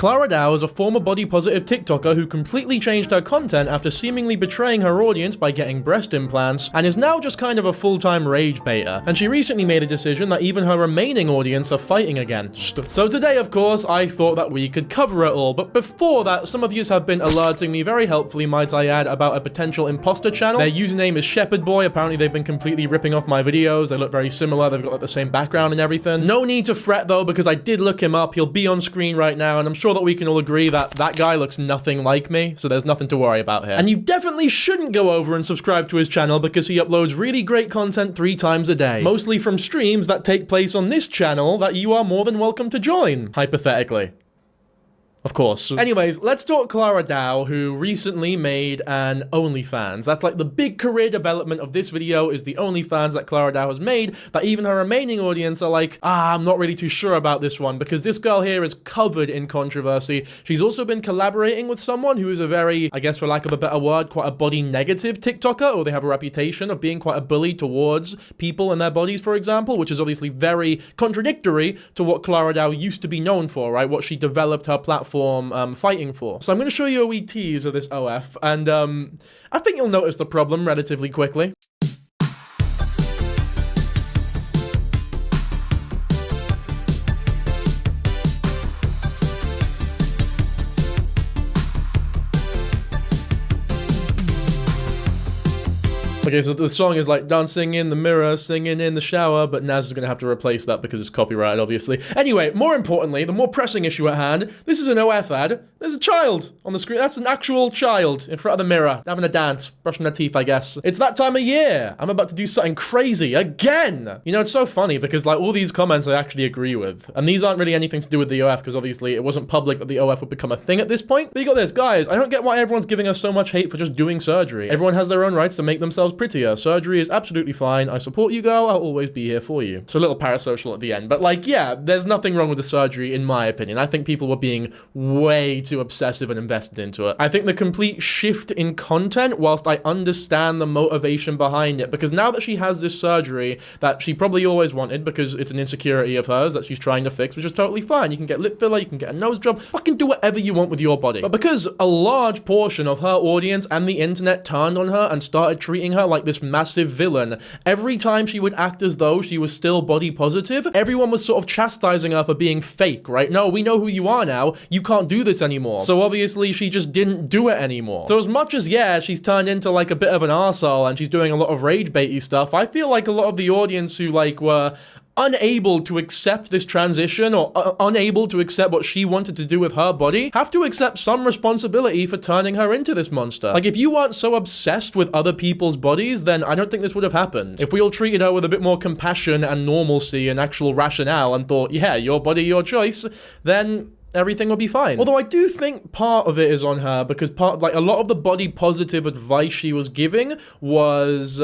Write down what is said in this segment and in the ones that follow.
Clara Dao is a former body-positive TikToker who completely changed her content after seemingly betraying her audience by getting breast implants, and is now just kind of a full-time rage baiter. And she recently made a decision that even her remaining audience are fighting against. So today, of course, I thought that we could cover it all, but before that, some of you have been alerting me very helpfully, might I add, about a potential imposter channel. Their username is Shepherd Boy. Apparently, they've been completely ripping off my videos. They look very similar. They've got like the same background and everything. No need to fret though, because I did look him up. He'll be on screen right now, and I'm sure that we can all agree that that guy looks nothing like me, so there's nothing to worry about here. And you definitely shouldn't go over and subscribe to his channel because he uploads really great content 3 times a day, mostly from streams that take place on this channel that you are more than welcome to join, hypothetically. Of course. Anyways, let's talk Clara Dao, who recently made an OnlyFans. That's like the big career development of this video, is the OnlyFans that Clara Dao has made, that even her remaining audience are like, I'm not really too sure about this one, because this girl here is covered in controversy. She's also been collaborating with someone who is a very, I guess for lack of a better word, quite a body negative TikToker, or they have a reputation of being quite a bully towards people and their bodies, for example, which is obviously very contradictory to what Clara Dao used to be known for, right? What she developed her platform fighting for. So I'm going to show you a wee tease of this OF, and I think you'll notice the problem relatively quickly. Okay, so the song is like dancing in the mirror, singing in the shower, but Naz is going to have to replace that because it's copyrighted, obviously. Anyway, more importantly, the more pressing issue at hand, this is an OF ad. There's a child on the screen. That's an actual child in front of the mirror, having a dance, brushing their teeth, I guess. It's that time of year. I'm about to do something crazy again. You know, it's so funny because like all these comments I actually agree with. And these aren't really anything to do with the OF because obviously it wasn't public that the OF would become a thing at this point. But you got this, guys, I don't get why everyone's giving us so much hate for just doing surgery. Everyone has their own rights to make themselves prettier. Surgery is absolutely fine. I support you, girl. I'll always be here for you. It's a little parasocial at the end, but like, yeah, there's nothing wrong with the surgery in my opinion. I think people were being way too obsessive and invested into it. I think the complete shift in content, whilst I understand the motivation behind it, because now that she has this surgery that she probably always wanted because it's an insecurity of hers that she's trying to fix, which is totally fine. You can get lip filler, you can get a nose job, fucking do whatever you want with your body. But because a large portion of her audience and the internet turned on her and started treating her like this massive villain, every time she would act as though she was still body positive, everyone was sort of chastising her for being fake, right? No, we know who you are now. You can't do this anymore. So obviously she just didn't do it anymore. So as much as, yeah, she's turned into like a bit of an arsehole and she's doing a lot of rage baity stuff, I feel like a lot of the audience who like were unable to accept this transition or unable to accept what she wanted to do with her body have to accept some responsibility for turning her into this monster. Like if you weren't so obsessed with other people's bodies, then I don't think this would have happened. If we all treated her with a bit more compassion and normalcy and actual rationale and thought, yeah, your body, your choice, then everything will be fine. Although I do think part of it is on her because like a lot of the body positive advice she was giving was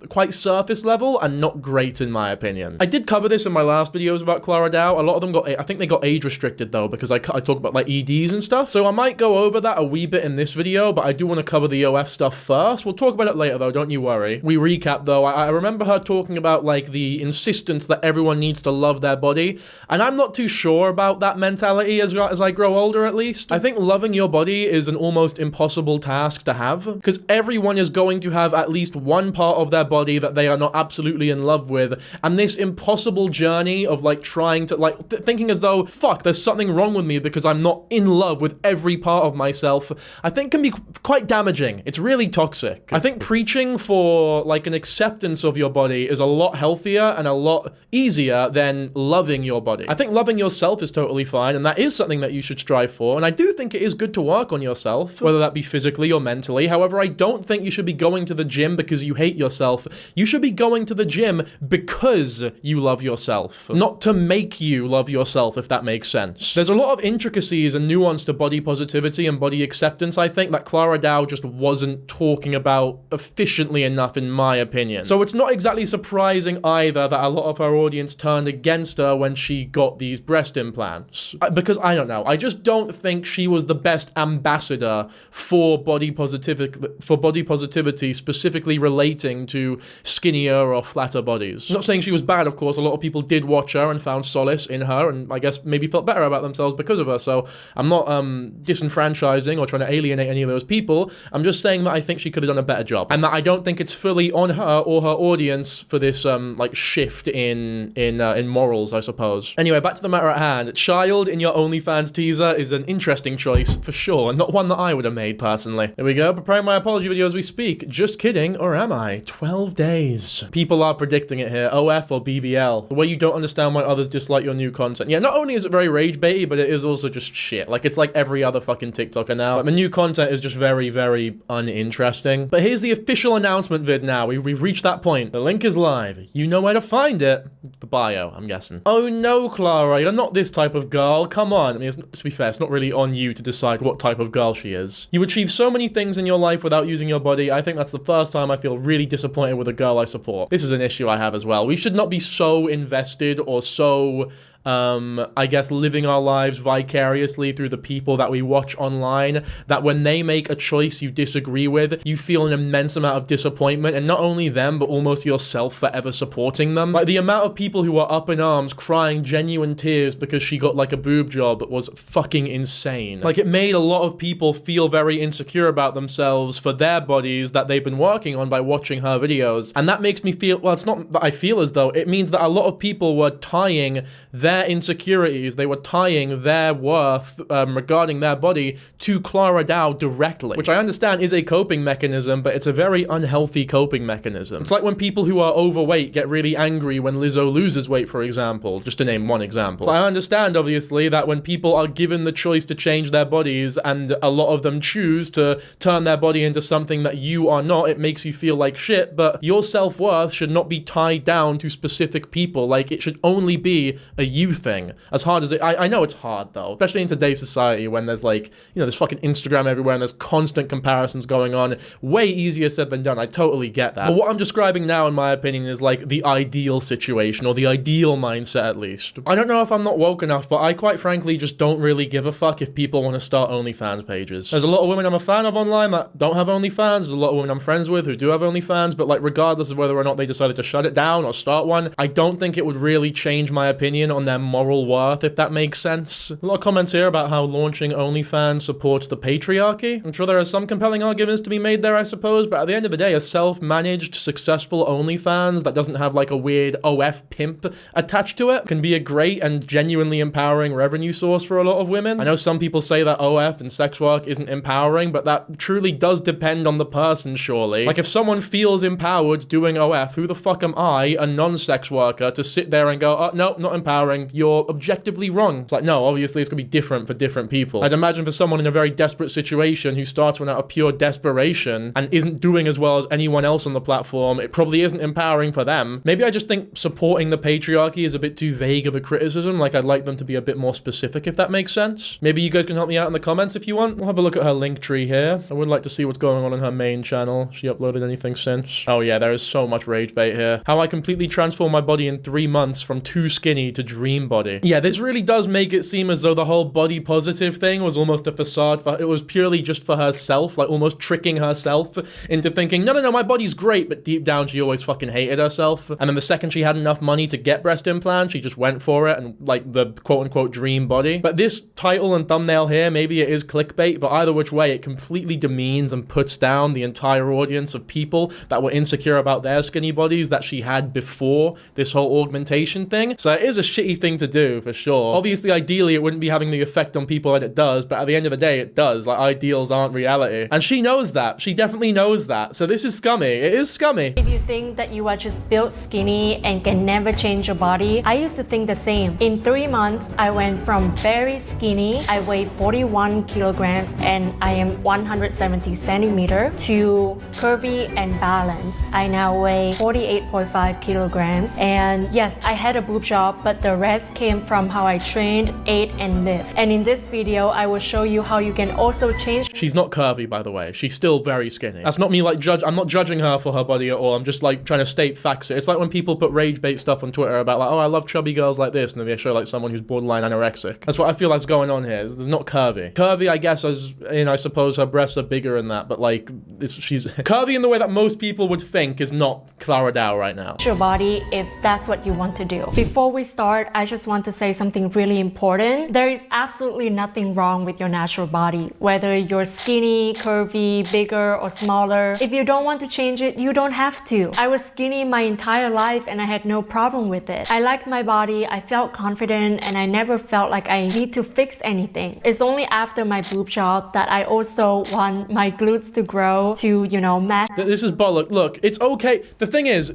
quite surface level and not great in my opinion. I did cover this in my last videos about Clara Dao. A lot of them I think they got age restricted though because I talk about like EDs and stuff. So I might go over that a wee bit in this video, but I do want to cover the OF stuff first. We'll talk about it later though, don't you worry. We recap though. I remember her talking about like the insistence that everyone needs to love their body, and I'm not too sure about that mentality as I grow older, at least. I think loving your body is an almost impossible task to have because everyone is going to have at least one part of their body that they are not absolutely in love with, and this impossible journey of like trying to like thinking as though, fuck, there's something wrong with me because I'm not in love with every part of myself, I think can be quite damaging. It's really toxic. I think preaching for like an acceptance of your body is a lot healthier and a lot easier than loving your body. I think loving yourself is totally fine, and that is something that you should strive for, and I do think it is good to work on yourself, whether that be physically or mentally. However, I don't think you should be going to the gym because you hate yourself. You should be going to the gym because you love yourself, not to make you love yourself, if that makes sense. There's a lot of intricacies and nuance to body positivity and body acceptance, I think, that Clara Dao just wasn't talking about efficiently enough, in my opinion. So it's not exactly surprising either that a lot of her audience turned against her when she got these breast implants. because I don't know. I just don't think she was the best ambassador for body positivity, specifically relating to skinnier or flatter bodies. I'm not saying she was bad, of course. A lot of people did watch her and found solace in her, and I guess maybe felt better about themselves because of her. So I'm not disenfranchising or trying to alienate any of those people. I'm just saying that I think she could have done a better job, and that I don't think it's fully on her or her audience for this like shift in morals, I suppose. Anyway, back to the matter at hand. Child in your OnlyFans teaser is an interesting choice for sure, and not one that I would have made personally. Here we go, preparing my apology video as we speak. Just kidding, or am I? 12 days. People are predicting it here. OF or BBL. The way you don't understand why others dislike your new content. Yeah, not only is it very rage baity, but it is also just shit. Like, it's like every other fucking TikToker now. Like, the new content is just very, very uninteresting. But here's the official announcement vid now. We've reached that point. The link is live. You know where to find it. The bio, I'm guessing. Oh no, Clara, you're not this type of girl. Come on. I mean, to be fair, it's not really on you to decide what type of girl she is. You achieve so many things in your life without using your body. I think that's the first time I feel really disappointed with a girl I support. This is an issue I have as well. We should not be so invested or so I guess living our lives vicariously through the people that we watch online, that when they make a choice you disagree with, you feel an immense amount of disappointment, and not only them, but almost yourself for ever supporting them. Like, the amount of people who are up in arms crying genuine tears because she got like a boob job was fucking insane. Like, it made a lot of people feel very insecure about themselves for their bodies that they've been working on by watching her videos, and that makes me feel, well, it's not that I feel as though, it means that a lot of people were tying their insecurities, they were tying their worth regarding their body to Clara Dao directly, which I understand is a coping mechanism, but it's a very unhealthy coping mechanism. It's like when people who are overweight get really angry when Lizzo loses weight, for example, just to name one example. So I understand, obviously, that when people are given the choice to change their bodies and a lot of them choose to turn their body into something that you are not, it makes you feel like shit, but your self-worth should not be tied down to specific people. Like, it should only be a you thing. As hard as it, I know it's hard though, especially in today's society when there's like, you know, there's fucking Instagram everywhere and there's constant comparisons going on. Way easier said than done. I totally get that. But what I'm describing now, in my opinion, is like the ideal situation, or the ideal mindset at least. I don't know if I'm not woke enough, but I quite frankly just don't really give a fuck if people want to start OnlyFans pages. There's a lot of women I'm a fan of online that don't have OnlyFans. There's a lot of women I'm friends with who do have OnlyFans, but like regardless of whether or not they decided to shut it down or start one, I don't think it would really change my opinion on their moral worth, if that makes sense. A lot of comments here about how launching OnlyFans supports the patriarchy. I'm sure there are some compelling arguments to be made there, I suppose, but at the end of the day, a self-managed, successful OnlyFans that doesn't have like a weird OF pimp attached to it can be a great and genuinely empowering revenue source for a lot of women. I know some people say that OF and sex work isn't empowering, but that truly does depend on the person, surely. Like, if someone feels empowered doing OF, who the fuck am I, a non-sex worker, to sit there and go, oh, no, not empowering, you're objectively wrong. It's like, no, obviously it's gonna be different for different people. I'd imagine for someone in a very desperate situation who starts one out of pure desperation and isn't doing as well as anyone else on the platform, it probably isn't empowering for them. Maybe I just think supporting the patriarchy is a bit too vague of a criticism. Like, I'd like them to be a bit more specific, if that makes sense. Maybe you guys can help me out in the comments if you want. We'll have a look at her link tree here. I would like to see what's going on her main channel. She uploaded anything since? Oh yeah, there is so much rage bait here. How I completely transformed my body in 3 months from too skinny to dream body. Yeah, this really does make it seem as though the whole body positive thing was almost a facade for, it was purely just for herself, like almost tricking herself into thinking, no, my body's great, but deep down she always fucking hated herself. And then the second she had enough money to get breast implants, she just went for it and like the quote-unquote dream body. But this title and thumbnail here, maybe it is clickbait, but either which way, it completely demeans and puts down the entire audience of people that were insecure about their skinny bodies that she had before this whole augmentation thing. So it is a shitty thing to do, for sure. Obviously, ideally, it wouldn't be having the effect on people that it does, but at the end of the day, it does. Like, ideals aren't reality. And she knows that. She definitely knows that. So this is scummy. It is scummy. If you think that you are just built skinny and can never change your body, I used to think the same. In 3 months, I went from very skinny, I weighed 41 kilograms and I am 170 centimeter, to curvy and balanced. I now weigh 48.5 kilograms. And yes, I had a boob job, but the rest came from how I trained, ate, and lived. And in this video, I will show you how you can also change. She's not curvy, by the way. She's still very skinny. That's not me like I'm not judging her for her body at all. I'm just like trying to state facts. It's like when people put rage bait stuff on Twitter about like, oh, I love chubby girls like this, and then they show like someone who's borderline anorexic. That's what I feel that's going on here. There's not curvy. Curvy, I guess, as in, I suppose her breasts are bigger than that, but like, she's curvy in the way that most people would think is not Clara Dao right now. Your body if that's what you want to do. Before we start, I just want to say something really important. There is absolutely nothing wrong with your natural body, whether you're skinny, curvy, bigger, or smaller. If you don't want to change it, you don't have to. I was skinny my entire life and I had no problem with it. I liked my body, I felt confident, and I never felt like I need to fix anything. It's only after my boob job that I also want my glutes to grow to, you know, match. This is bollock. Look, it's okay. The thing is,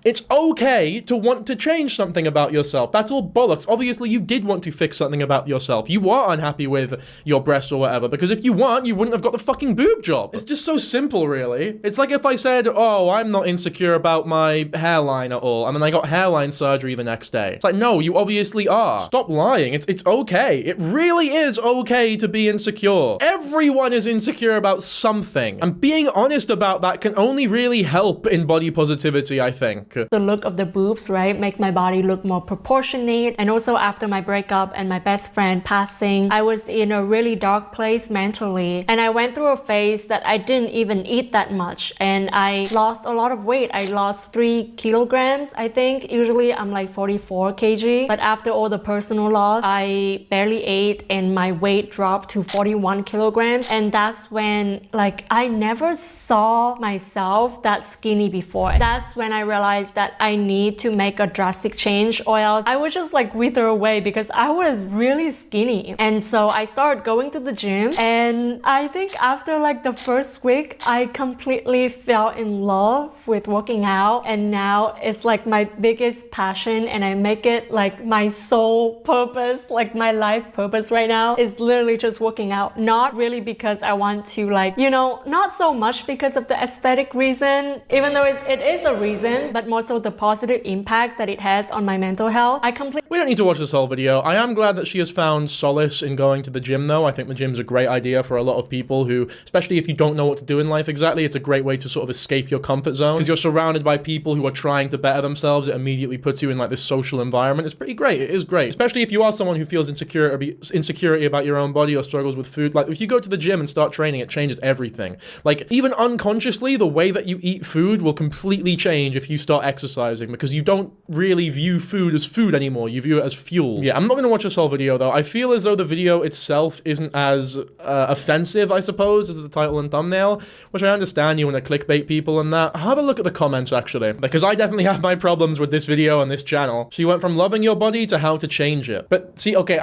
it's okay to want to change something about yourself. That's all bollocks. Obviously, you did want to fix something about yourself. You are unhappy with your breasts or whatever, because if you weren't, you wouldn't have got the fucking boob job. It's just so simple, really. It's like if I said, oh, I'm not insecure about my hairline at all, and then I got hairline surgery the next day. It's like, no, you obviously are. Stop lying. It's okay. It really is okay to be insecure. Everyone is insecure about something, and being honest about that can only really help in body positivity, I think. The look of the boobs, right, make my body look more proportionate. And also after my breakup and my best friend passing, I was in a really dark place mentally, and I went through a phase that I didn't even eat that much, and I lost a lot of weight. I lost 3 kilograms, I think. Usually I'm like 44 kg, but after all the personal loss, I barely ate and my weight dropped to 41 kilograms. And that's when, like, I never saw myself that skinny before. That's when I realized that I need to make a drastic change, or else I would just like wither away, because I was really skinny. And so I started going to the gym, and I think after like the first week, I completely fell in love with working out, and now it's like my biggest passion, and I make it like my sole purpose, like my life purpose right now is literally just working out. Not really because I want to, like, you know, not so much because of the aesthetic reason, even though it is a reason, but more so the positive impact that it has on my mental health. We don't need to watch this whole video. I am glad that she has found solace in going to the gym, though. I think the gym's a great idea for a lot of people who, especially if you don't know what to do in life exactly, it's a great way to sort of escape your comfort zone, because you're surrounded by people who are trying to better themselves. It immediately puts you in like this social environment. It's pretty great. It is great, especially if you are someone who feels insecurity about your own body or struggles with food. Like, if you go to the gym and start training, it changes everything. Like, even unconsciously, the way that you eat food will completely change if you start exercising, because you don't really view food as food anymore. You view it as fuel. Yeah, I'm not gonna watch this whole video, though. I feel as though the video itself isn't as offensive, I suppose, as the title and thumbnail, which I understand you want to clickbait people and that. Have a look at the comments, actually, because I definitely have my problems with this video and this channel. She went from loving your body to how to change it. But see, okay,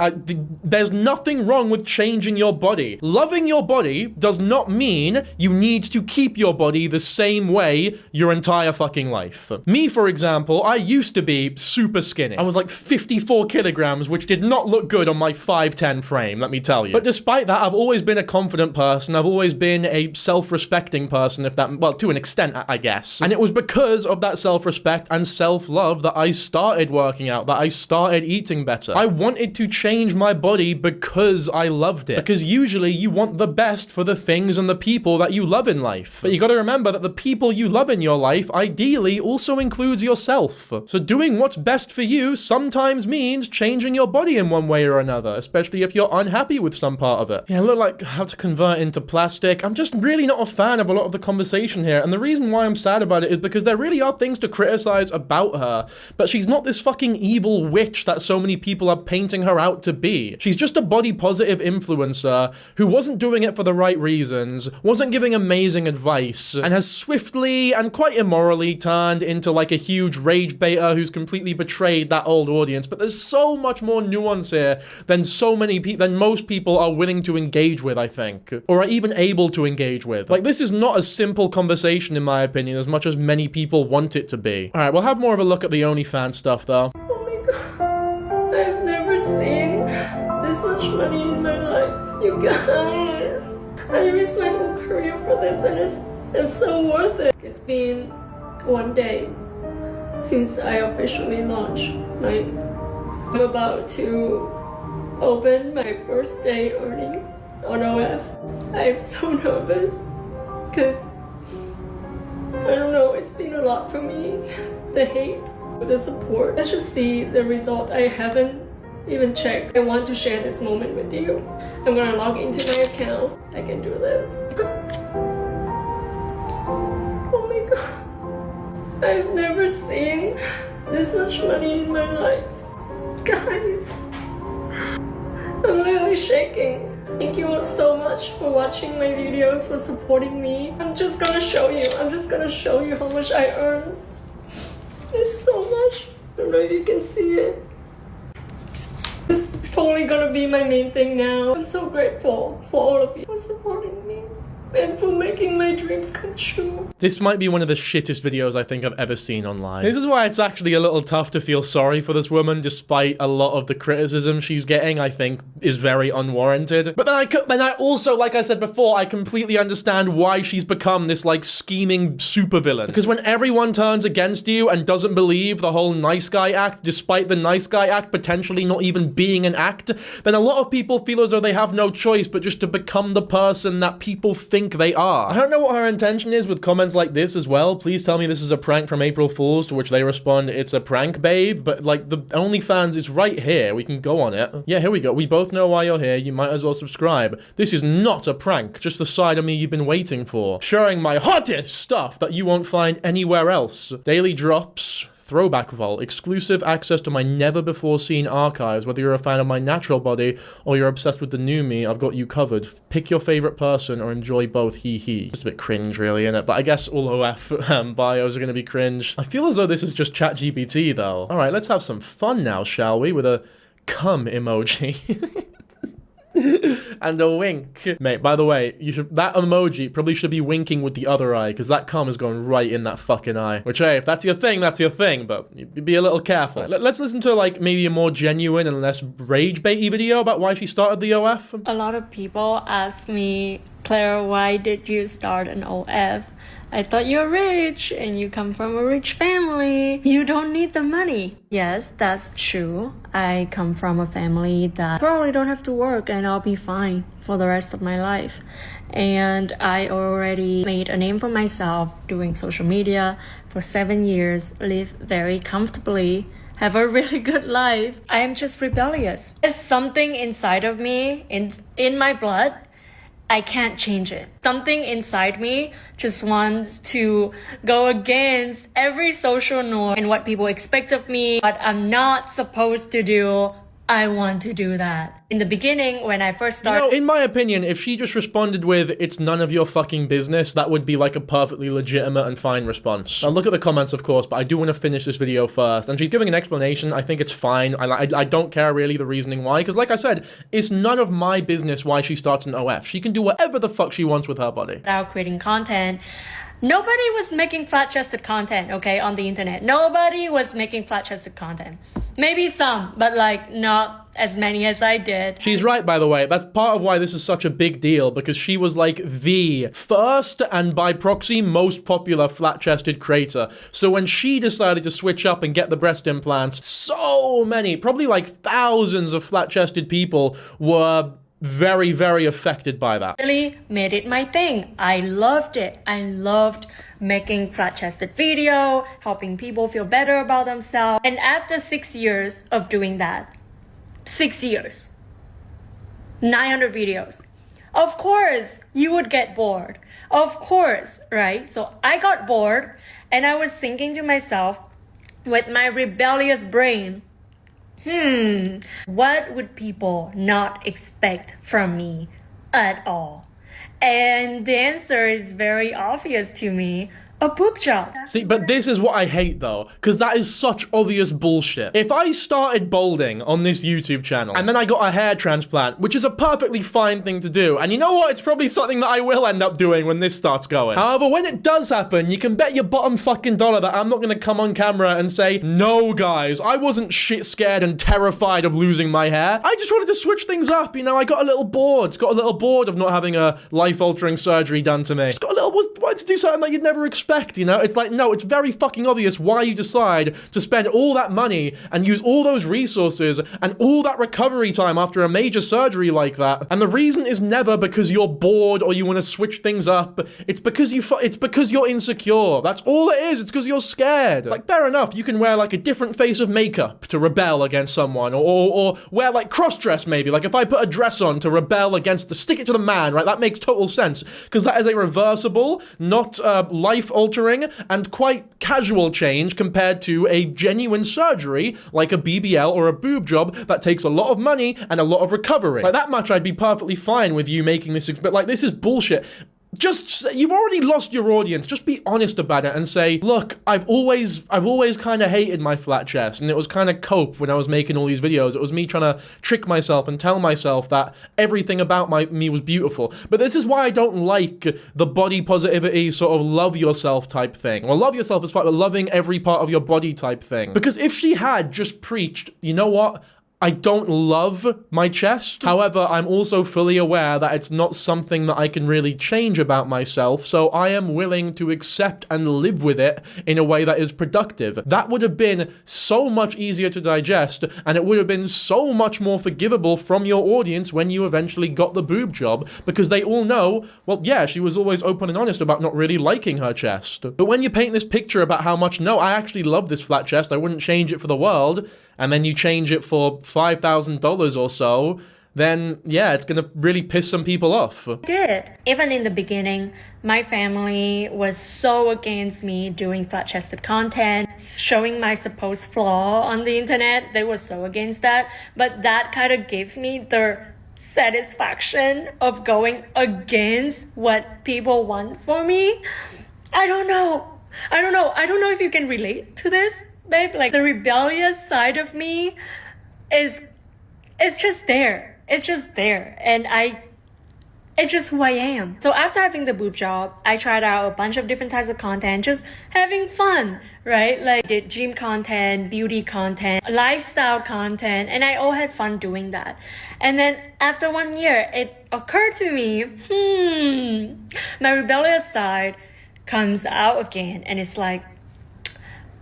there's nothing wrong with changing your body. Loving your body does not mean you need to keep your body the same way your entire fucking life. Me, for example, I used to be super skinny. I was like 54 kilograms, which did not look good on my 5'10" frame, let me tell you. But despite that, I've always been a confident person. I've always been a self-respecting person, if that, well, to an extent, I guess. And it was because of that self-respect and self-love that I started working out, that I started eating better. I wanted to change my body because I loved it. Because usually you want the best for the things and the people that you love in life. But you gotta remember that the people you love in your life ideally also includes yourself. So doing what's best for you sometimes means changing your body in one way or another, especially if you're unhappy with some part of it. Yeah, look like how to convert into plastic. I'm just really not a fan of a lot of the conversation here, and the reason why I'm sad about it is because there really are things to criticize about her, but she's not this fucking evil witch that so many people are painting her out to be. She's just a body positive influencer who wasn't doing it for the right reasons, wasn't giving amazing advice, and has swiftly and quite immorally turned into like a huge rage baiter who's completely betrayed that old audience. But there's so much more nuance here than most people are willing to engage with, I think, or are even able to engage with. Like, this is not a simple conversation, in my opinion, as much as many people want it to be. All right, we'll have more of a look at the OnlyFans stuff, though. Oh my god, I've never seen this much money in my life, you guys. I risked my whole career for this, and it's so worth it. It's been 1 day since I officially launched my I'm about to open my first day earning on OF. I'm so nervous because I don't know, it's been a lot for me. The hate, the support. Let's just see the result. I haven't even checked. I want to share this moment with you. I'm gonna log into my account. I can do this. Oh my god. I've never seen this much money in my life. Guys, I'm literally shaking. Thank you all so much for watching my videos, for supporting me. I'm just gonna show you how much I earn. It's so much. I don't know if you can see it. This is totally gonna be my main thing now. I'm so grateful for all of you for supporting me and for making my dreams come true. This might be one of the shittest videos I think I've ever seen online. This is why it's actually a little tough to feel sorry for this woman, despite a lot of the criticism she's getting, I think, is very unwarranted. But then I also, like I said before, I completely understand why she's become this, like, scheming supervillain. Because when everyone turns against you and doesn't believe the whole nice guy act, despite the nice guy act potentially not even being an act, then a lot of people feel as though they have no choice but just to become the person that people think they are. I don't know what her intention is with comments like this as well. Please tell me this is a prank from April Fools, to which they respond, it's a prank, babe. But like, the OnlyFans is right here. We can go on it. Yeah, here we go. We both know why you're here. You might as well subscribe. This is not a prank, just the side of me you've been waiting for. Sharing my hottest stuff that you won't find anywhere else. Daily drops. Throwback Vault, exclusive access to my never-before-seen archives. Whether you're a fan of my natural body or you're obsessed with the new me, I've got you covered. Pick your favorite person or enjoy both, hee hee. Just a bit cringe, really, innit? But I guess all OF bios are gonna be cringe. I feel as though this is just ChatGPT, though. Alright, let's have some fun now, shall we? With a cum emoji. And a wink. Mate, by the way, that emoji probably should be winking with the other eye, because that cum is going right in that fucking eye. Which, hey, if that's your thing, that's your thing, but you be a little careful. Let's listen to, like, maybe a more genuine and less rage-baity video about why she started the OF. A lot of people ask me, Clara, why did you start an OF? I thought you're rich and you come from a rich family. You don't need the money. Yes, that's true. I come from a family that probably don't have to work and I'll be fine for the rest of my life. And I already made a name for myself doing social media for 7 years, live very comfortably, have a really good life. I am just rebellious. There's something inside of me, in my blood. I can't change it. Something inside me just wants to go against every social norm and what people expect of me, what I'm not supposed to do. I want to do that. In the beginning, when I first started... You know, in my opinion, if she just responded with, it's none of your fucking business, that would be like a perfectly legitimate and fine response. Now look at the comments, of course, but I do want to finish this video first. And she's giving an explanation. I think it's fine. I don't care really the reasoning why, because like I said, it's none of my business why she starts an OF. She can do whatever the fuck she wants with her body. Now creating content, nobody was making flat-chested content, okay, on the internet. Nobody was making flat-chested content. Maybe some, but like not as many as I did. She's right, by the way. That's part of why this is such a big deal, because she was like the first and by proxy most popular flat-chested creator. So when she decided to switch up and get the breast implants, so many, probably like thousands of flat-chested people were very, very affected by that. Really made it my thing. I loved it. I loved making flat-chested video, helping people feel better about themselves. And after 6 years of doing that, 6 years, 900 videos, of course you would get bored. Of course, right? So I got bored and I was thinking to myself with my rebellious brain, what would people not expect from me at all? And the answer is very obvious to me. A boob job. See, but this is what I hate though, because that is such obvious bullshit. If I started balding on this YouTube channel, and then I got a hair transplant, which is a perfectly fine thing to do, and you know what? It's probably something that I will end up doing when this starts going. However, when it does happen, you can bet your bottom fucking dollar that I'm not gonna come on camera and say, no guys, I wasn't shit scared and terrified of losing my hair. I just wanted to switch things up, you know, I got a little bored. Of not having a life-altering surgery done to me. Just got a little, wanted to do something that you'd never expect. expect, you know? It's like, no, it's very fucking obvious why you decide to spend all that money and use all those resources and all that recovery time after a major surgery like that. And the reason is never because you're bored or you want to switch things up. It's because you're insecure. That's all it is. It's because you're scared. Like, fair enough, you can wear like a different face of makeup to rebel against someone, or wear like cross-dress maybe. Like if I put a dress on to rebel against stick it to the man, right? That makes total sense because that is a reversible, not life-altering, and quite casual change compared to a genuine surgery like a BBL or a boob job that takes a lot of money and a lot of recovery. Like that much I'd be perfectly fine with you making this, but like this is bullshit. Just, you've already lost your audience. Just be honest about it and say, look, I've always kind of hated my flat chest, and it was kind of cope when I was making all these videos. It was me trying to trick myself and tell myself that everything about me was beautiful. But this is why I don't like the body positivity sort of love yourself type thing. Well, love yourself is fine, but loving every part of your body type thing. Because if she had just preached, you know what? I don't love my chest. However, I'm also fully aware that it's not something that I can really change about myself, so I am willing to accept and live with it in a way that is productive. That would have been so much easier to digest, and it would have been so much more forgivable from your audience when you eventually got the boob job, because they all know, well, yeah, she was always open and honest about not really liking her chest. But when you paint this picture about how much, no, I actually love this flat chest, I wouldn't change it for the world, and then you change it for $5,000 or so, then yeah, it's gonna really piss some people off. I did. Even in the beginning, my family was so against me doing flat-chested content, showing my supposed flaw on the internet. They were so against that. But that kind of gave me the satisfaction of going against what people want for me. I don't know if you can relate to this, babe. Like, the rebellious side of me it's just there. It's just there. And it's just who I am. So after having the boob job, I tried out a bunch of different types of content, just having fun, right? Like, did gym content, beauty content, lifestyle content, and I all had fun doing that. And then after 1 year, it occurred to me, my rebellious side comes out again, and it's like,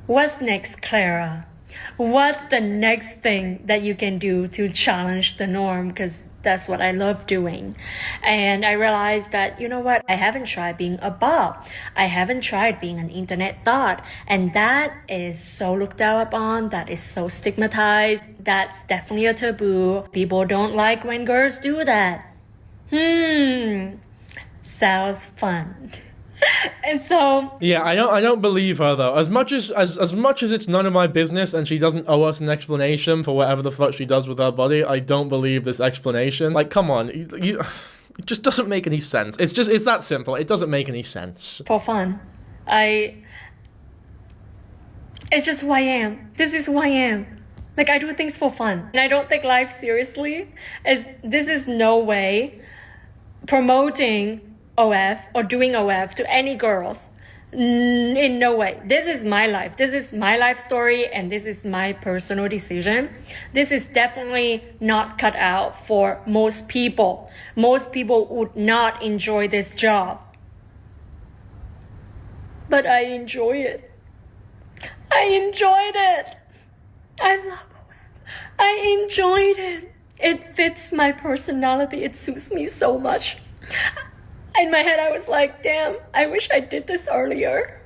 what's next, Clara? What's the next thing that you can do to challenge the norm? Because that's what I love doing. And I realized that, you know what? I haven't tried being a bob. I haven't tried being an internet thought. And that is so looked down upon. That is so stigmatized. That's definitely a taboo. People don't like when girls do that. Sounds fun. And so yeah, I don't believe her though. As much as it's none of my business and she doesn't owe us an explanation for whatever the fuck she does with her body, I don't believe this explanation. Like, come on, it just doesn't make any sense. It's that simple. It doesn't make any sense. For fun, it's just who I am. This is who I am. Like, I do things for fun, and I don't take life seriously. This is no way promoting OF or doing OF to any girls. In no way. This is my life. This is my life story, and this is my personal decision. This is definitely not cut out for most people. Most people would not enjoy this job. But I enjoy it. I enjoyed it. I love OF. I enjoyed it. It fits my personality. It suits me so much. In my head, I was like, damn, I wish I did this earlier.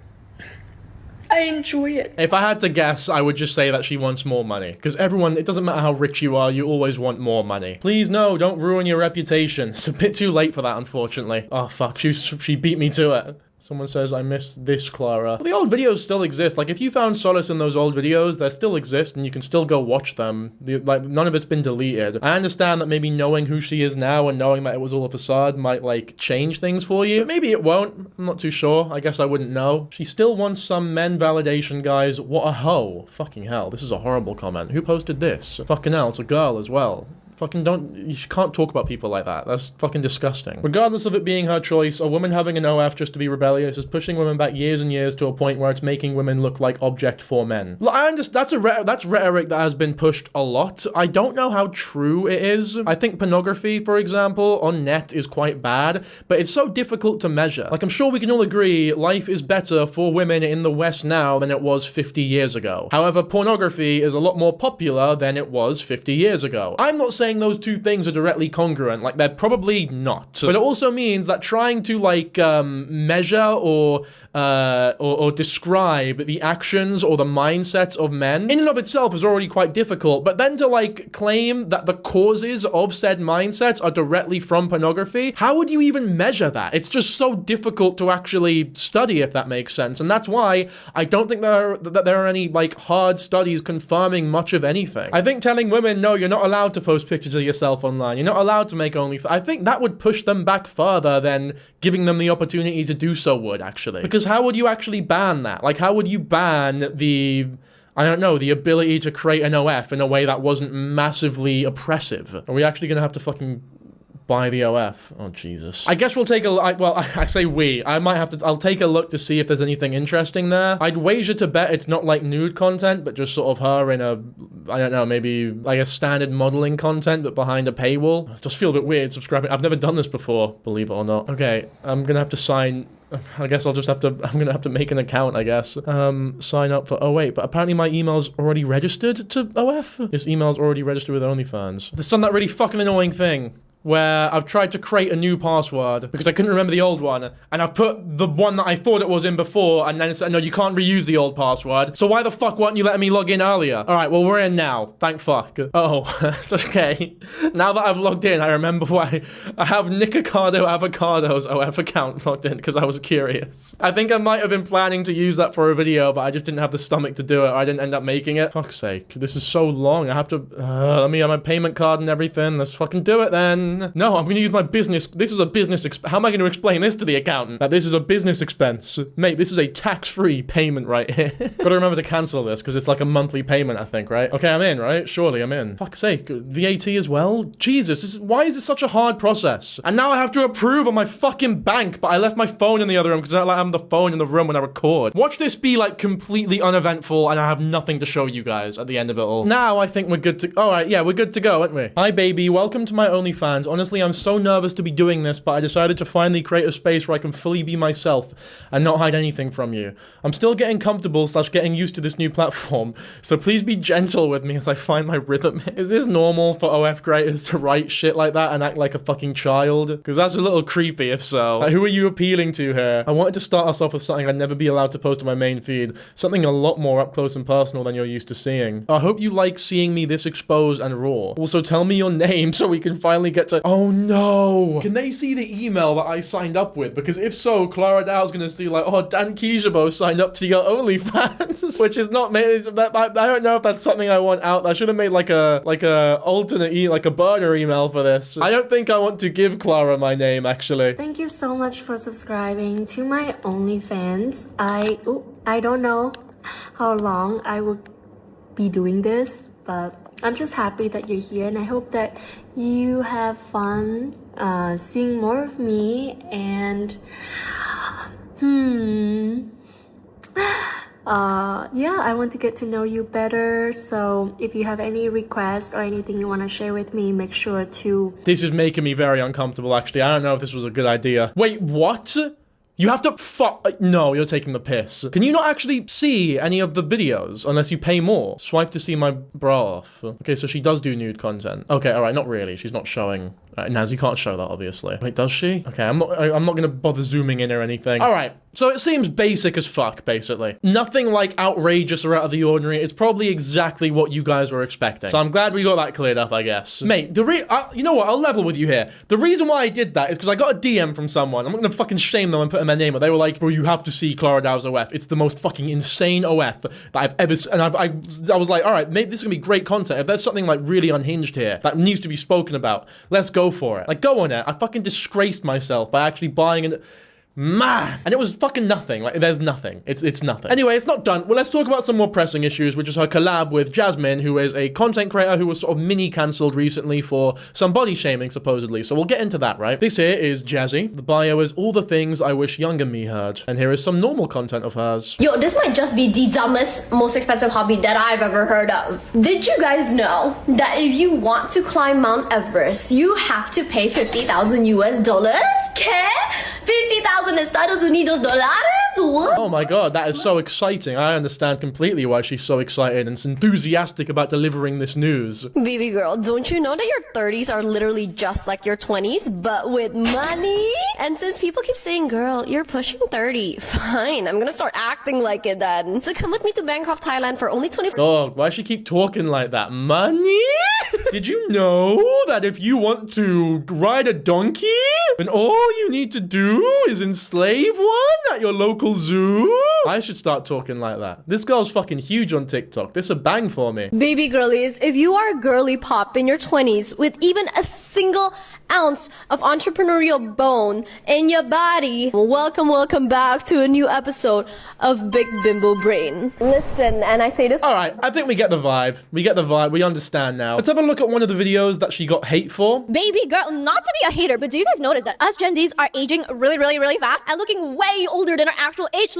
I enjoy it. If I had to guess, I would just say that she wants more money. Because everyone, it doesn't matter how rich you are, you always want more money. Please, no, don't ruin your reputation. It's a bit too late for that, unfortunately. Oh, fuck, she beat me to it. Someone says, I miss this, Clara. Well, the old videos still exist. Like, if you found solace in those old videos, they still exist, and you can still go watch them. Like, none of it's been deleted. I understand that maybe knowing who she is now and knowing that it was all a facade might, like, change things for you. But maybe it won't. I'm not too sure. I guess I wouldn't know. She still wants some men validation, guys. What a hoe. Fucking hell. This is a horrible comment. Who posted this? Fucking hell, it's a girl as well. Fucking don't, you can't talk about people like that. That's fucking disgusting. Regardless of it being her choice, a woman having an OF just to be rebellious is pushing women back years and years to a point where it's making women look like object for men. I understand, that's rhetoric that has been pushed a lot. I don't know how true it is. I think pornography, for example, on net is quite bad, but it's so difficult to measure. Like, I'm sure we can all agree life is better for women in the West now than it was 50 years ago. However, pornography is a lot more popular than it was 50 years ago. I'm not saying those two things are directly congruent, like they're probably not. But it also means that trying to like measure or describe the actions or the mindsets of men in and of itself is already quite difficult. But then to like claim that the causes of said mindsets are directly from pornography, how would you even measure that? It's just so difficult to actually study, if that makes sense. And that's why I don't think that there are any like hard studies confirming much of anything. I think telling women, no, you're not allowed to post pictures of yourself online, you're not allowed to make OnlyFans, I think that would push them back further than giving them the opportunity to do so would, actually. Because how would you actually ban that? Like, how would you ban the, I don't know, the ability to create an OF in a way that wasn't massively oppressive? Are we actually gonna have to fucking buy the OF? Oh, Jesus. I guess we'll take a look. Well, I say we. I might have to, I'll take a look to see if there's anything interesting there. I'd wager to bet it's not like nude content, but just sort of her in a, I don't know, maybe like a standard modeling content, but behind a paywall. I just feel a bit weird subscribing. I've never done this before, believe it or not. Okay, I'm gonna have to sign. I guess I'll just have to, I'm gonna have to make an account, I guess. Sign up for, oh wait, but apparently my email's already registered to OF? This email's already registered with OnlyFans. It's done that really fucking annoying thing where I've tried to create a new password because I couldn't remember the old one, and I've put the one that I thought it was in before, and then it said, no, you can't reuse the old password. So why the fuck weren't you letting me log in earlier? All right, well, we're in now. Thank fuck. Oh, okay. Now that I've logged in, I remember why I have Nicocado Avocado's OF account logged in, because I was curious. I think I might have been planning to use that for a video, but I just didn't have the stomach to do it. I didn't end up making it. Fuck's sake. This is so long. I have to, let me have my payment card and everything. Let's fucking do it then. No, I'm gonna use my business. This is a business how am I gonna explain this to the accountant? That this is a business expense. Mate, this is a tax-free payment right here. Gotta remember to cancel this, because it's like a monthly payment, I think, right? Okay, I'm in, right? Surely I'm in. Fuck's sake. VAT as well? Jesus, why is this such a hard process? And now I have to approve on my fucking bank, but I left my phone in the other room, because I don't like having the phone in the room when I record. Watch this be like completely uneventful, and I have nothing to show you guys at the end of it all. Now I think we're good to, all right, yeah, we're good to go, aren't we? Hi, baby. Welcome to my OnlyFans. Honestly, I'm so nervous to be doing this, but I decided to finally create a space where I can fully be myself and not hide anything from you. I'm still getting comfortable / getting used to this new platform, so please be gentle with me as I find my rhythm. Is this normal for OF creators to write shit like that and act like a fucking child? Because that's a little creepy if so. Like, who are you appealing to here? I wanted to start us off with something I'd never be allowed to post on my main feed, something a lot more up close and personal than you're used to seeing. I hope you like seeing me this exposed and raw. Also, tell me your name so we can finally get to— oh no! Can they see the email that I signed up with? Because if so, Clara Dao's gonna see like, oh, Dan Kijabo signed up to your OnlyFans, which is not made. I don't know if that's something I want out. I should have made like a alternate like a burner email for this. I don't think I want to give Clara my name, actually. Thank you so much for subscribing to my OnlyFans. I don't know how long I will be doing this, but I'm just happy that you're here, and I hope that you have fun seeing more of me. And yeah, I want to get to know you better. So if you have any requests or anything you want to share with me, make sure to— this is making me very uncomfortable, actually. I don't know if this was a good idea. Wait, what? You have to no, you're taking the piss. Can you not actually see any of the videos unless you pay more? Swipe to see my bra off. Okay, so she does do nude content. Okay, all right, not really. She's not showing. Naz, you can't show that, obviously. Wait, does she? Okay, I'm not gonna bother zooming in or anything. All right, so it seems basic as fuck, basically. Nothing like outrageous or out of the ordinary. It's probably exactly what you guys were expecting. So I'm glad we got that cleared up, I guess. Mate, you know what? I'll level with you here. The reason why I did that is because I got a DM from someone. I'm not gonna fucking shame them and put in their name, but they were like, bro, you have to see Clara Dao's OF. It's the most fucking insane OF that I've ever seen. And I was like, all right, maybe this is gonna be great content. If there's something like really unhinged here that needs to be spoken about, let's go for it. Like, go on it. I fucking disgraced myself by actually buying an— Man. And it was fucking nothing. Like, there's nothing. It's nothing. Anyway, it's not done. Well, let's talk about some more pressing issues, which is her collab with Jasmine, who is a content creator who was sort of mini-cancelled recently for some body shaming, supposedly. So we'll get into that, right? This here is Jazzy. The bio is all the things I wish younger me heard. And here is some normal content of hers. Yo, this might just be the dumbest, most expensive hobby that I've ever heard of. Did you guys know that if you want to climb Mount Everest, you have to pay 50,000 US dollars? ¿Qué? 50,000 Estados Unidos dólares? What? Oh my god, that is so exciting. I understand completely why she's so excited and enthusiastic about delivering this news. Baby girl, don't you know that your 30s are literally just like your 20s, but with money? And since people keep saying, girl, you're pushing 30, fine, I'm gonna start acting like it then. So come with me to Bangkok, Thailand for only 24. Dog, why does she keep talking like that? Money? Did you know that if you want to ride a donkey, then all you need to do is enslave one at your local zoo? I should start talking like that. This girl's fucking huge on TikTok. This a bang for me. Baby girlies, if you are a girly pop in your 20s with even a single ounce of entrepreneurial bone in your body, welcome back to a new episode of Big Bimbo Brain. Listen, and I say this. All right, I think we get the vibe. We get the vibe. We understand now. Let's have a look at one of the videos that she got hate for. Baby girl, not to be a hater, but do you guys notice that us Gen Zs are aging really fast and looking way older than our actual age?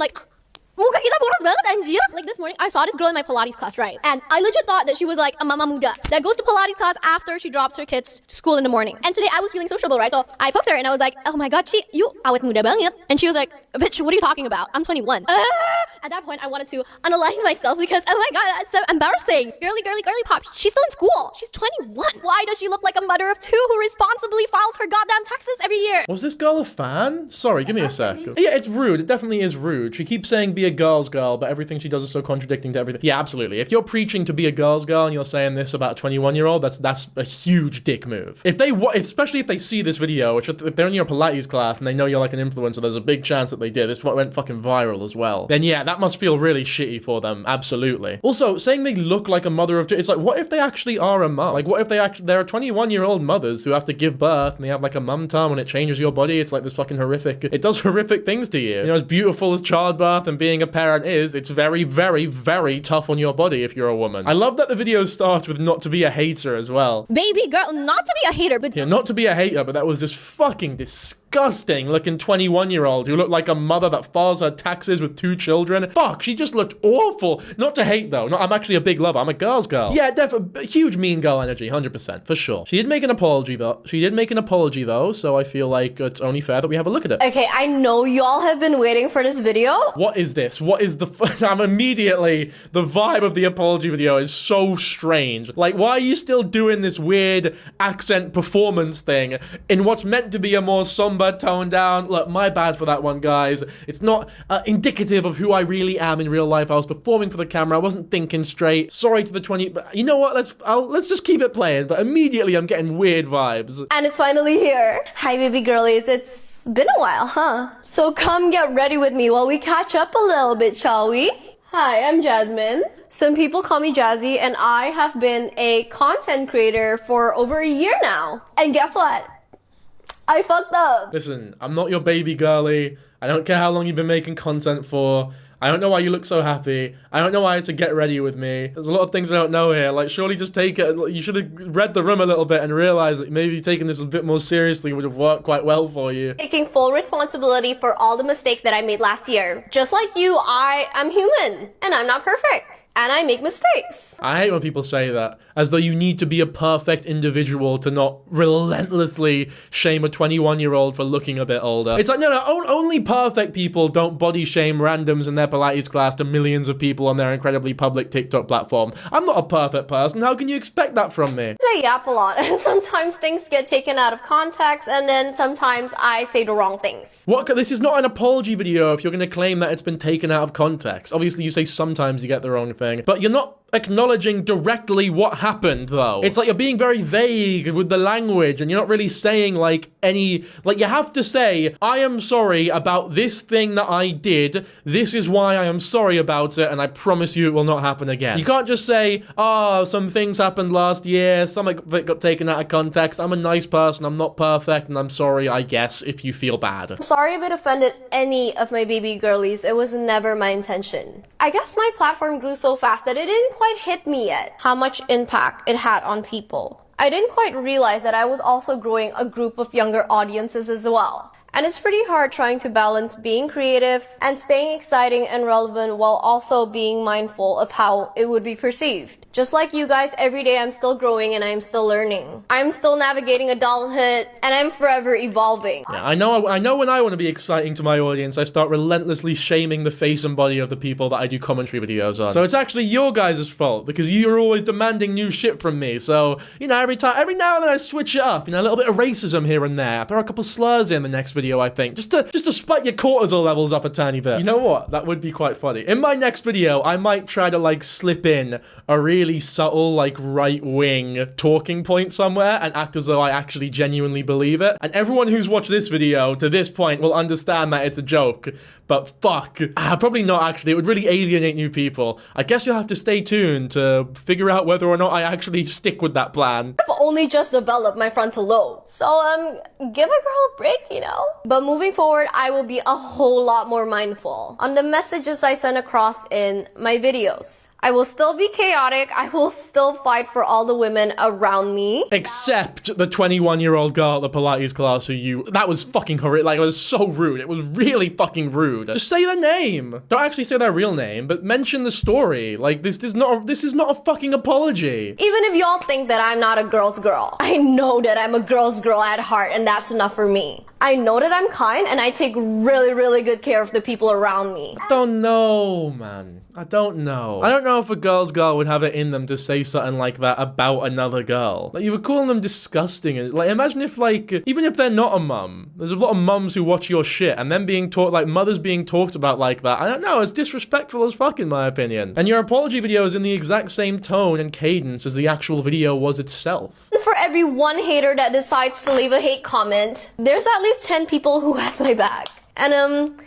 Muka kita boros banget anjir. Like this morning, I saw this girl in my Pilates class, right? And I legit thought that she was like a mama muda that goes to Pilates class after she drops her kids to school in the morning. And today I was feeling sociable, right? So I poked her and I was like, oh my god, you awet muda banget. And she was like, bitch, what are you talking about? I'm 21. At that point, I wanted to unalive myself because, oh my god, that's so embarrassing. Girly pop. She's still in school. She's 21. Why does she look like a mother of two who responsibly files her goddamn taxes every year? Was this girl a fan? Sorry, give me a sec. Yeah, it's rude. It definitely is rude. She keeps saying be a girl's girl, but everything she does is so contradicting to everything. Yeah, absolutely. If you're preaching to be a girl's girl and you're saying this about a 21-year-old, that's a huge dick move. Especially if they see this video, which if they're in your Pilates class and they know you're like an influencer, there's a big chance that they did. This went fucking viral as well. Then yeah, that must feel really shitty for them. Absolutely. Also, saying they look like a mother of two, it's like, what if they actually are a mum? Like, what if there are 21-year-old mothers who have to give birth and they have like a mum tum and it changes your body? It's like this fucking horrific, it does horrific things to you. You know, as beautiful as childbirth and being a parent is, it's very, very, very tough on your body if you're a woman. I love that the video starts with not to be a hater as well. Baby girl, not to be a hater, but Yeah, not to be a hater, but that was this fucking disgusting looking 21-year-old who looked like a mother that files her taxes with 2 children. Fuck, she just looked awful. Not to hate though. No, I'm actually a big lover. I'm a girl's girl. Yeah, definitely huge mean girl energy, 100%, for sure. She did make an apology though, so I feel like it's only fair that we have a look at it. Okay, I know y'all have been waiting for this video. What is this? What is the I'm immediately, the vibe of the apology video is so strange. Like, why are you still doing this weird accent performance thing in what's meant to be a more somber, toned down? Look, my bad for that one, guys. It's not indicative of who I really am in real life. I was performing for the camera. I wasn't thinking straight. Sorry to the 20, but you know what? Let's just keep it playing. But immediately I'm getting weird vibes. And it's finally here. Hi, baby girlies. It's been a while, huh? So come get ready with me while we catch up a little bit, shall we? Hi, I'm Jasmine. Some people call me Jazzy, and I have been a content creator for over a year now. And guess what? I fucked up. Listen, I'm not your baby girly. I don't care how long you've been making content for. I don't know why you look so happy. I don't know why to get ready with me. There's a lot of things I don't know here. Like, surely just take it. You should have read the room a little bit and realized that maybe taking this a bit more seriously would have worked quite well for you. Taking full responsibility for all the mistakes that I made last year. Just like you, I am human, and I'm not perfect. And I make mistakes. I hate when people say that, as though you need to be a perfect individual to not relentlessly shame a 21-year-old for looking a bit older. It's like, no, only perfect people don't body shame randoms in their Pilates class to millions of people on their incredibly public TikTok platform. I'm not a perfect person. How can you expect that from me? I yap a lot, and sometimes things get taken out of context, and then sometimes I say the wrong things. What? This is not an apology video if you're going to claim that it's been taken out of context. Obviously, you say sometimes you get the wrong thing, but you're not acknowledging directly what happened, though. It's like you're being very vague with the language, and you're not really saying, like, any... Like, you have to say, I am sorry about this thing that I did. This is why I am sorry about it, and I promise you it will not happen again. You can't just say, oh, some things happened last year, some of it got taken out of context, I'm a nice person, I'm not perfect, and I'm sorry, I guess, if you feel bad. Sorry if it offended any of my baby girlies. It was never my intention. I guess my platform grew so fast that it didn't quite hit me yet how much impact it had on people. I didn't quite realize that I was also growing a group of younger audiences as well. And it's pretty hard trying to balance being creative and staying exciting and relevant while also being mindful of how it would be perceived. Just like you guys, every day I'm still growing and I'm still learning. I'm still navigating adulthood and I'm forever evolving. Yeah, I know when I want to be exciting to my audience, I start relentlessly shaming the face and body of the people that I do commentary videos on. So it's actually your guys' fault, because you're always demanding new shit from me. So, you know, every now and then I switch it up, you know, a little bit of racism here and there. Throw a couple slurs in the next video, I think, just to spike your cortisol levels up a tiny bit. You know what? That would be quite funny. In my next video, I might try to, like, slip in a really subtle, like, right-wing talking point somewhere and act as though I actually genuinely believe it. And everyone who's watched this video to this point will understand that it's a joke. But fuck. Probably not, actually. It would really alienate new people. I guess you'll have to stay tuned to figure out whether or not I actually stick with that plan. I've only just developed my frontal lobe. So, give a girl a break, you know? But moving forward, I will be a whole lot more mindful on the messages I send across in my videos. I will still be chaotic. I will still fight for all the women around me. Except the 21-year-old girl at the Pilates class that was fucking horrific. Like, it was so rude. It was really fucking rude. Just say their name. Don't actually say their real name, but mention the story. Like, this is not a fucking apology. Even if y'all think that I'm not a girl's girl, I know that I'm a girl's girl at heart, and that's enough for me. I know that I'm kind, and I take really, really good care of the people around me. I don't know, man. I don't know. I don't know if a girl's girl would have it in them to say something like that about another girl. Like, you were calling them disgusting. And, like, imagine if, like, even if they're not a mum, there's a lot of mums who watch your shit, and then being taught, like, mothers being talked about like that. I don't know. It's disrespectful as fuck, in my opinion. And your apology video is in the exact same tone and cadence as the actual video was itself. For every one hater that decides to leave a hate comment, there's at least 10 people who has my back. And,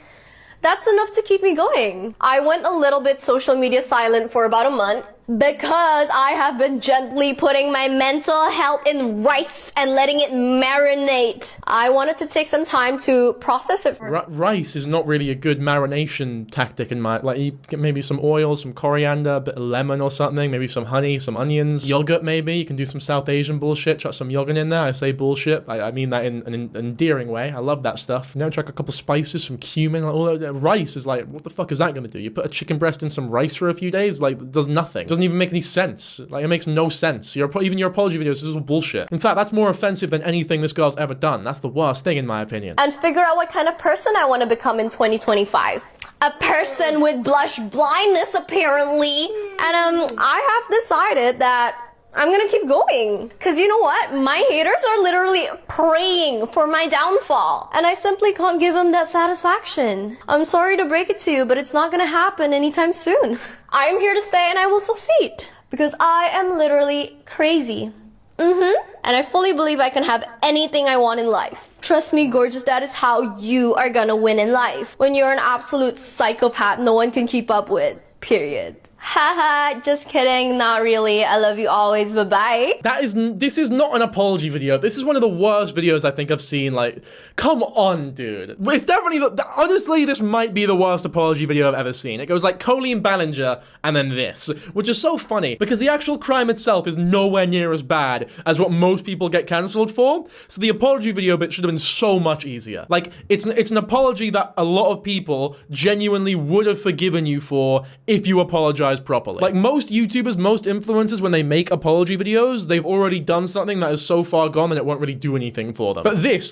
that's enough to keep me going. I went a little bit social media silent for about a month because I have been gently putting my mental health in rice and letting it marinate. I wanted to take some time to process it. Rice is not really a good marination tactic in my... Like, you get maybe some oil, some coriander, a bit of lemon or something, maybe some honey, some onions, yogurt maybe. You can do some South Asian bullshit, chuck some yogurt in there. I say bullshit. I mean that in an endearing way. I love that stuff. You know, chuck a couple spices, some cumin. Like, all that. Rice is like, what the fuck is that gonna do? You put a chicken breast in some rice for a few days? Like, it does nothing. It doesn't even make any sense. Like, it makes no sense. Even your apology videos is all bullshit. In fact, that's more offensive than anything this girl's ever done. That's the worst thing, in my opinion. And figure out what kind of person I want to become in 2025. A person with blush blindness, apparently. And I have decided that I'm gonna keep going. Cause you know what? My haters are literally praying for my downfall. And I simply can't give them that satisfaction. I'm sorry to break it to you, but it's not gonna happen anytime soon. I'm here to stay and I will succeed. Because I am literally crazy. And I fully believe I can have anything I want in life. Trust me, gorgeous, that is how you are gonna win in life. When you're an absolute psychopath no one can keep up with. Period. Haha, just kidding, not really. I love you always, bye-bye. This is not an apology video. This is one of the worst videos I think I've seen. Like, come on, dude. It's definitely, honestly, this might be the worst apology video I've ever seen. It goes like Colleen Ballinger and then this, which is so funny because the actual crime itself is nowhere near as bad as what most people get cancelled for. So the apology video bit should have been so much easier. Like, it's an apology that a lot of people genuinely would have forgiven you for if you apologized properly. Like, most YouTubers, most influencers, when they make apology videos, they've already done something that is so far gone that it won't really do anything for them. But this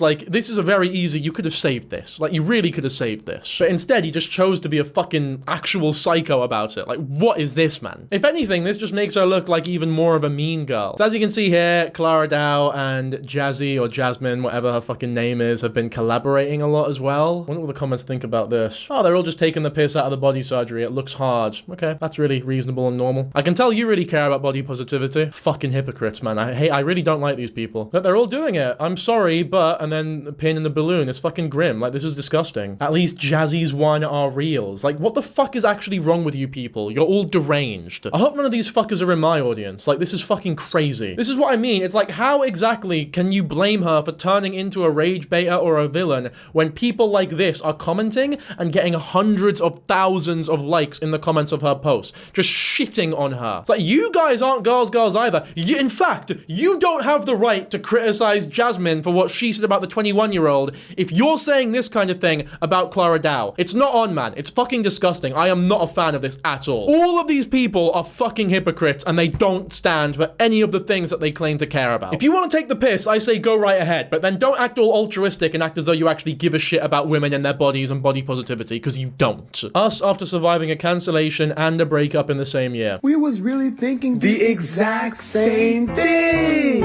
is a very easy, you could have saved this. Like, you really could have saved this. But instead, he just chose to be a fucking actual psycho about it. Like, what is this, man? If anything, this just makes her look like even more of a mean girl. So as you can see here, Clara Dao and Jazzy, or Jasmine, whatever her fucking name is, have been collaborating a lot as well. I wonder what the comments think about this. Oh, they're all just taking the piss out of the body surgery. It looks hard. Okay, that's really really reasonable and normal. I can tell you really care about body positivity. Fucking hypocrites, man. I really don't like these people. But they're all doing it. I'm sorry, but, and then the pin in the balloon. It's fucking grim. Like, this is disgusting. At least Jazzy's one are reals. Like, what the fuck is actually wrong with you people? You're all deranged. I hope none of these fuckers are in my audience. Like, this is fucking crazy. This is what I mean. It's like, how exactly can you blame her for turning into a rage beta or a villain when people like this are commenting and getting hundreds of thousands of likes in the comments of her posts, just shitting on her? It's like, you guys aren't girls either. In fact, you don't have the right to criticize Jasmine for what she said about the 21-year-old if you're saying this kind of thing about Clara Dao. It's not on, man. It's fucking disgusting. I am not a fan of this at all. All of these people are fucking hypocrites and they don't stand for any of the things that they claim to care about. If you want to take the piss, I say go right ahead, but then don't act all altruistic and act as though you actually give a shit about women and their bodies and body positivity, because you don't. Us, after surviving a cancellation and a breakup in the same year. We was really thinking the exact same thing.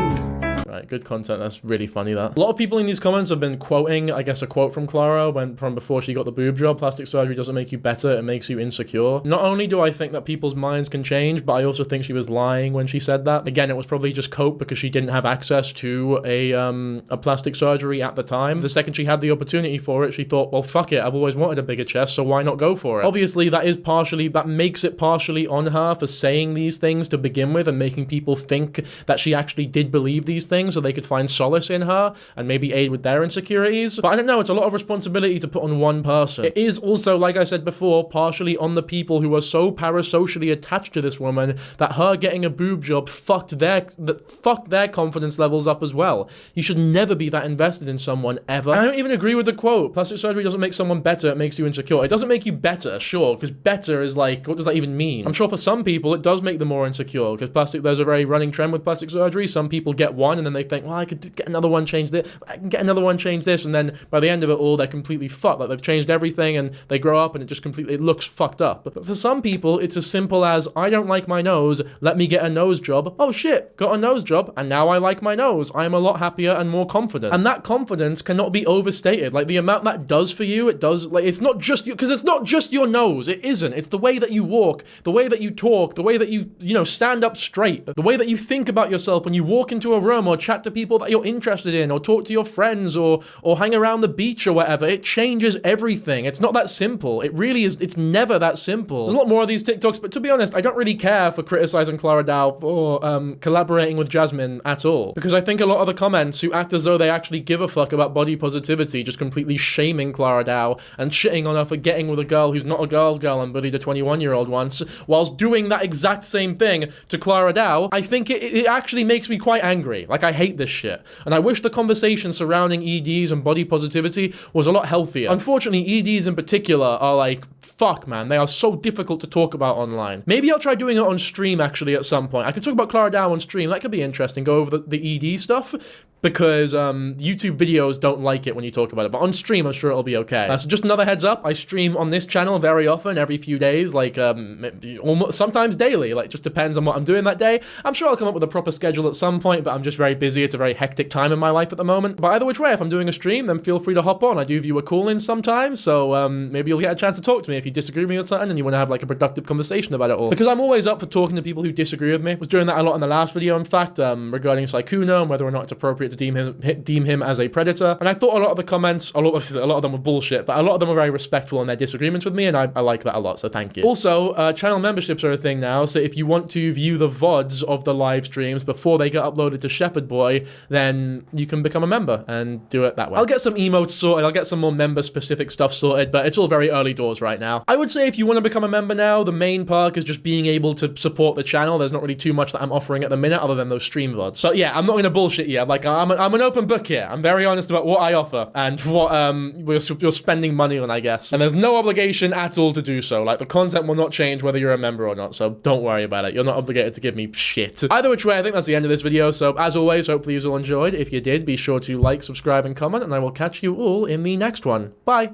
Right, good content. That's really funny, that. A lot of people in these comments have been quoting, I guess, a quote from Clara from before she got the boob job. Plastic surgery doesn't make you better, it makes you insecure. Not only do I think that people's minds can change, but I also think she was lying when she said that. Again, it was probably just cope because she didn't have access to a plastic surgery at the time. The second she had the opportunity for it, she thought, well, fuck it, I've always wanted a bigger chest, so why not go for it? Obviously, that makes it partially on her for saying these things to begin with and making people think that she actually did believe these things so they could find solace in her and maybe aid with their insecurities. But I don't know, it's a lot of responsibility to put on one person. It is also, like I said before, partially on the people who are so parasocially attached to this woman that her getting a boob job fucked their confidence levels up as well. You should never be that invested in someone, ever. I don't even agree with the quote. Plastic surgery doesn't make someone better, it makes you insecure. It doesn't make you better, sure, because better is like, what does that even mean? I'm sure for some people it does make them more insecure, because there's a very running trend with plastic surgery. Some people get one and then they think, well, I could get another one, change this, I can get another one, change this, and then by the end of it all, they're completely fucked. Like, they've changed everything and they grow up and it looks fucked up. But for some people, it's as simple as, I don't like my nose, let me get a nose job. Oh shit, got a nose job, and now I like my nose. I am a lot happier and more confident. And that confidence cannot be overstated. Like, the amount that does for you, it does, like, it's not just you, because it's not just your nose, it isn't. It's the way that you walk, the way that you talk, the way that you stand up straight, the way that you think about yourself when you walk into a room or chat to people that you're interested in, or talk to your friends, or hang around the beach or whatever. It changes everything. It's not that simple. It really is. It's never that simple. There's a lot more of these TikToks, but to be honest, I don't really care for criticizing Clara Dao for collaborating with Jasmine at all, because I think a lot of the comments who act as though they actually give a fuck about body positivity, just completely shaming Clara Dao and shitting on her for getting with a girl who's not a girl's girl and bullied a 21-year-old once, whilst doing that exact same thing to Clara Dao. I think it actually makes me quite angry. Like, I hate this shit. And I wish the conversation surrounding EDs and body positivity was a lot healthier. Unfortunately, EDs in particular are like, fuck, man. They are so difficult to talk about online. Maybe I'll try doing it on stream, actually, at some point. I could talk about Clara Dao on stream. That could be interesting. Go over the ED stuff, because YouTube videos don't like it when you talk about it. But on stream, I'm sure it'll be okay. So just another heads up, I stream on this channel very often, every few days, like almost sometimes daily. Like, just depends on what I'm doing that day. I'm sure I'll come up with a proper schedule at some point, but I'm just very busy. It's a very hectic time in my life at the moment. But either which way, if I'm doing a stream, then feel free to hop on. I do viewer call-ins sometimes, so maybe you'll get a chance to talk to me if you disagree with me or something and you want to have like a productive conversation about it all. Because I'm always up for talking to people who disagree with me. I was doing that a lot in the last video, in fact, regarding Sykkuno and whether or not it's appropriate to deem him as a predator. And I thought a lot of the comments, a lot of them were bullshit, but a lot of them were very respectful in their disagreements with me, and I like that a lot, so thank you. Also, channel memberships are a thing now, so if you want to view the VODs of the live streams before they get uploaded to Shepherd Boy, then you can become a member and do it that way. I'll get some emotes sorted, I'll get some more member-specific stuff sorted, but it's all very early doors right now. I would say if you want to become a member now, the main perk is just being able to support the channel. There's not really too much that I'm offering at the minute other than those stream VODs. So yeah, I'm not gonna bullshit you. Like, I'm an open book here. I'm very honest about what I offer and what you're spending money on, I guess. And there's no obligation at all to do so. Like, the content will not change whether you're a member or not, so don't worry about it. You're not obligated to give me shit. Either which way, I think that's the end of this video. So as always, hopefully you all enjoyed. If you did, be sure to like, subscribe, and comment, and I will catch you all in the next one. Bye.